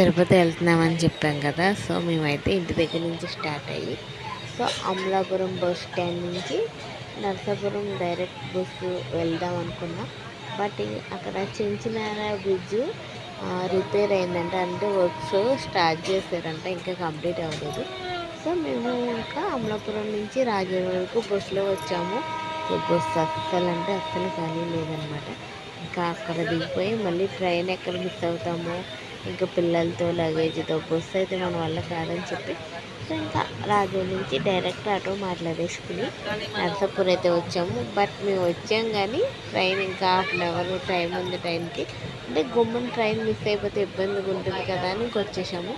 తిరుపతి వెళ్తున్నామని చెప్పాం కదా. సో మేమైతే ఇంటి దగ్గర నుంచి స్టార్ట్ అయ్యి సో అమలాపురం బస్ స్టాండ్ నుంచి నరసాపురం డైరెక్ట్ బస్సు వెళ్దాం అనుకున్నాం. బట్ అక్కడ చించినార బ్రిడ్జ్ రిపేర్ అయిందంట, అంటే వర్క్స్ స్టార్ట్ చేశారంట, ఇంకా కంప్లీట్ అవ్వలేదు. సో మేము ఇంకా అమలాపురం నుంచి రాజమండ్రి వరకు బస్సులో వచ్చాము. సో బస్సు అస్సలు ఖాళీ లేదనమాట. ఇంకా అక్కడ దిగిపోయి మళ్ళీ ట్రైన్ ఎక్కడ మిస్ అవుతామో, ఇంకా పిల్లలతో లగేజ్తో బస్సు అయితే మన వల్ల కాదని చెప్పి సో ఇంకా రాజమండ్రి నుంచి డైరెక్ట్ ఆటో మాట్లాడేసుకుని నర్సాపూర్ అయితే వచ్చాము. బట్ మేము వచ్చాం కానీ ట్రైన్ ఇంకా ½ అవర్ టైం ఉంది. ట్రైన్కి అంటే గుమ్మని ట్రైన్ మిస్ అయిపోతే ఇబ్బందిగా ఉంటుంది కదా అని వచ్చేసాము.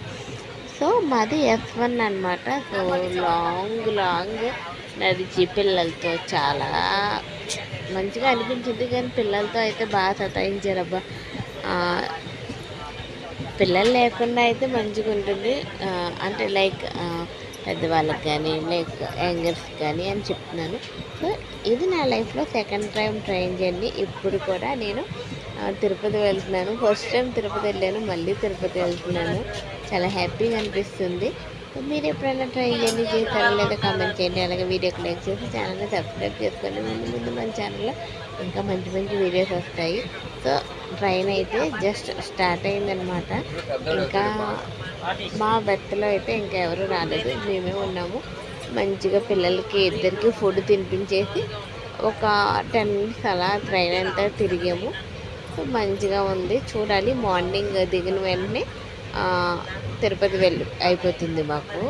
సో మాది S1 అనమాట. సో లాంగ్ నడిచి పిల్లలతో చాలా మంచిగా అనిపించింది, కానీ పిల్లలతో అయితే బాగా సతాయించారబ్బా. పిల్లలు లేకుండా అయితే మంచిగా ఉంటుంది, అంటే లైక్ పెద్దవాళ్ళకి కానీ లైక్ యంగర్స్ కానీ అని చెప్తున్నాను. సో ఇది నా లైఫ్లో సెకండ్ టైం ట్రైన్ జర్నీ. ఇప్పుడు కూడా నేను తిరుపతి వెళ్తున్నాను. ఫస్ట్ టైం తిరుపతి వెళ్ళాను, మళ్ళీ తిరుపతి వెళ్తున్నాను. చాలా హ్యాపీగా అనిపిస్తుంది. మీరు ఎప్పుడైనా ట్రైన్ జర్నీ చేస్తారో లేదా కామెంట్ చేయండి. అలాగే వీడియోకి లైక్ చేసి ఛానల్ని సబ్స్క్రైబ్ చేసుకోండి. ముందు మన ఛానల్లో ఇంకా మంచి వీడియోస్ వస్తాయి. సో ట్రైన్ అయితే జస్ట్ స్టార్ట్ అయిందనమాట. ఇంకా మా బెర్త్లో అయితే ఇంకా ఎవరు రాలేదు, మేమే ఉన్నాము. మంచిగా పిల్లలకి ఇద్దరికి ఫుడ్ తినిపించేసి ఒక 10 మినిట్స్ అలా ట్రైన్ అంతా తిరిగాము. సో మంచిగా ఉంది, చూడాలి. మార్నింగ్ దిగిన వెంటనే తిరుపతి అయిపోతుంది మాకు.